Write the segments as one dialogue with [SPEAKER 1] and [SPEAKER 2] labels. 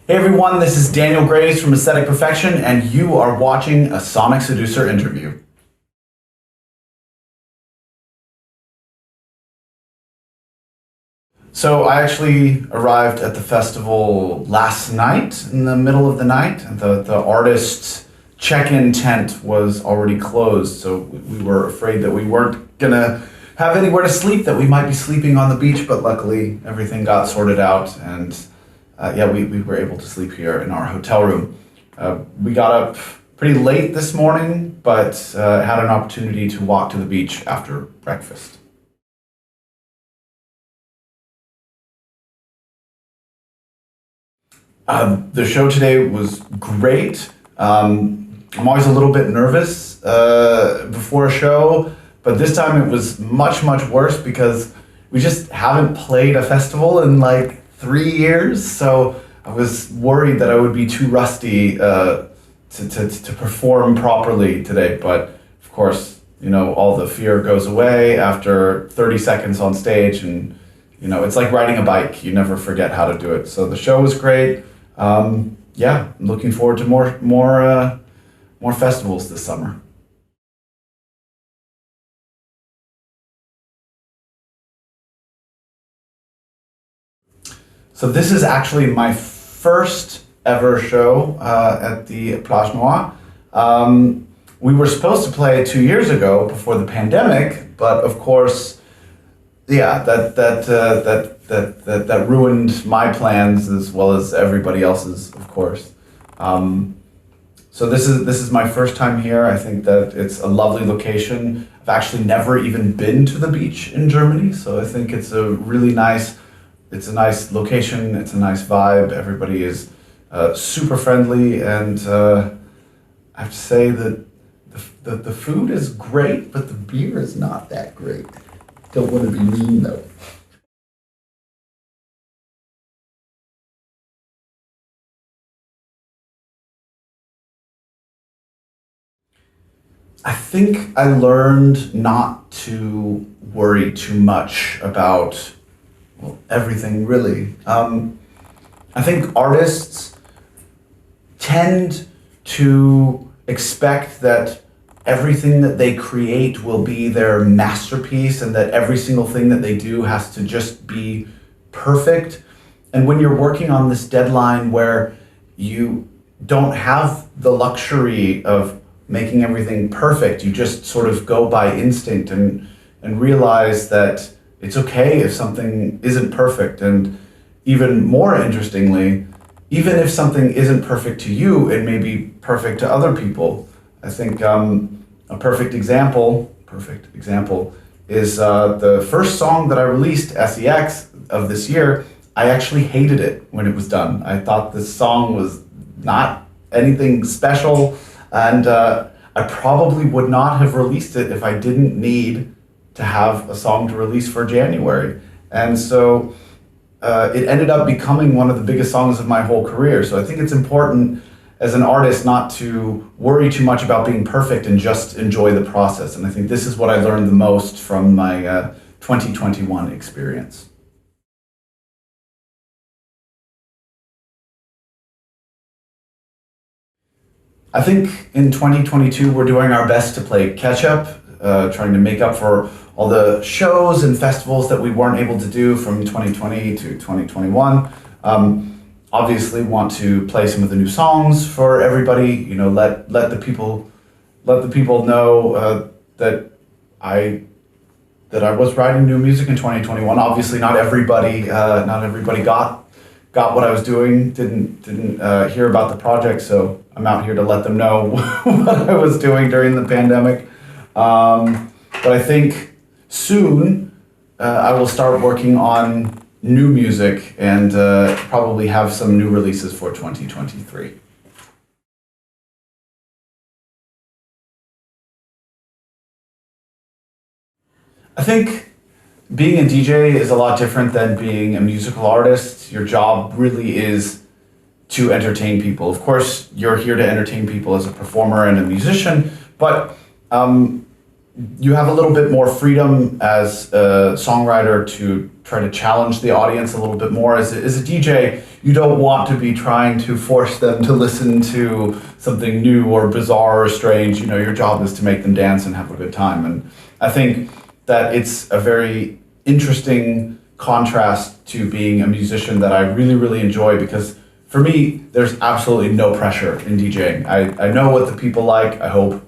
[SPEAKER 1] Hey everyone, this is Daniel Graves from Aesthetic Perfection, and you are watching a Sonic Seducer interview. So I actually arrived at the festival last night, in the middle of the night. The artist's check-in tent was already closed, so we were afraid that we weren't gonna have anywhere to sleep, that we might be sleeping on the beach, but luckily everything got sorted out, and we were able to sleep here in our hotel room. We got up pretty late this morning, but had an opportunity to walk to the beach after breakfast. The show today was great. I'm always a little bit nervous before a show, but this time it was much worse because we just haven't played a festival in like 3 years, so I was worried that I would be too rusty to perform properly today. But of course, all the fear goes away after 30 seconds on stage, and it's like riding a bike. You never forget how to do it. So the show was great. I'm looking forward to more festivals this summer. So this is actually my first ever show at the Plage Noire. We were supposed to play 2 years ago before the pandemic, but of course, that ruined my plans as well as everybody else's, of course. So this is my first time here. I think that it's a lovely location. I've actually never even been to the beach in Germany, so I think it's a nice location. It's a nice vibe. Everybody is super friendly, and I have to say that the food is great, but the beer is not that great. Don't want to be mean though. I think I learned not to worry too much about everything, really. I think artists tend to expect that everything that they create will be their masterpiece and that every single thing that they do has to just be perfect. And when you're working on this deadline where you don't have the luxury of making everything perfect, you just sort of go by instinct and realize that it's okay if something isn't perfect. And even more interestingly, even if something isn't perfect to you, it may be perfect to other people. I think a perfect example is the first song that I released, SEX, of this year. I actually hated it when it was done. I thought this song was not anything special, and I probably would not have released it if I didn't need to have a song to release for January. And so it ended up becoming one of the biggest songs of my whole career. So I think it's important as an artist not to worry too much about being perfect and just enjoy the process. And I think this is what I learned the most from my 2021 experience. I think in 2022, we're doing our best to play catch up, trying to make up for all the shows and festivals that we weren't able to do from 2020 to 2021. Obviously want to play some of the new songs for everybody, let the people know that I was writing new music in 2021. Obviously not everybody got what I was doing, didn't hear about the project, so I'm out here to let them know what I was doing during the pandemic. But I think soon I will start working on new music and probably have some new releases for 2023. I think being a DJ is a lot different than being a musical artist. Your job really is to entertain people. Of course, you're here to entertain people as a performer and a musician, but you have a little bit more freedom as a songwriter to try to challenge the audience a little bit more. As a DJ, you don't want to be trying to force them to listen to something new or bizarre or strange. You know, your job is to make them dance and have a good time. And I think that it's a very interesting contrast to being a musician that I really, really enjoy, because for me, there's absolutely no pressure in DJing. I know what the people like, I hope.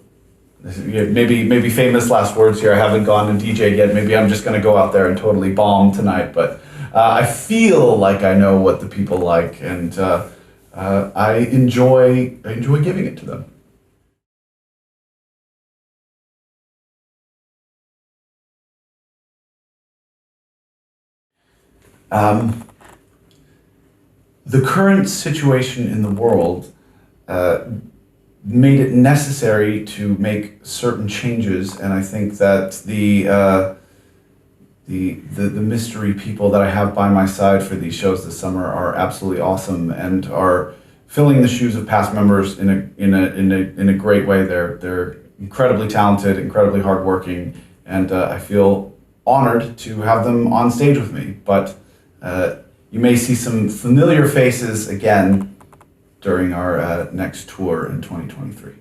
[SPEAKER 1] Maybe famous last words here. I haven't gone to DJ yet. Maybe I'm just going to go out there and totally bomb tonight. But I feel like I know what the people like, and I enjoy giving it to them. The current situation in the world made it necessary to make certain changes, and I think that the mystery people that I have by my side for these shows this summer are absolutely awesome and are filling the shoes of past members in a great way. They're incredibly talented, incredibly hardworking, and I feel honored to have them on stage with me. But you may see some familiar faces again during our next tour in 2023.